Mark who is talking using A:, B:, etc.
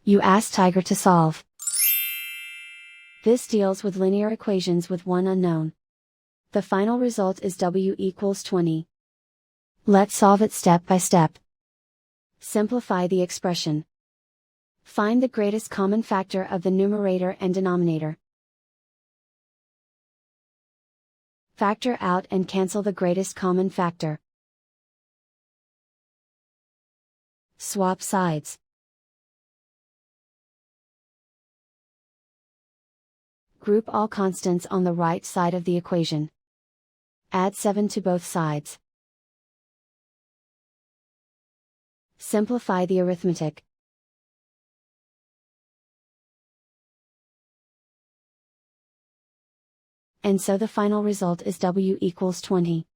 A: You ask Tiger to solve. This deals with linear equations with one unknown. The final result is w equals 20. Let's solve it step by step. Simplify the expression. Find the greatest common factor of the numerator and denominator. Factor out and cancel the greatest common factor. Swap sides. Group all constants on the right side of the equation. Add 7 to both sides. Simplify the arithmetic. And so the final result is w equals 20.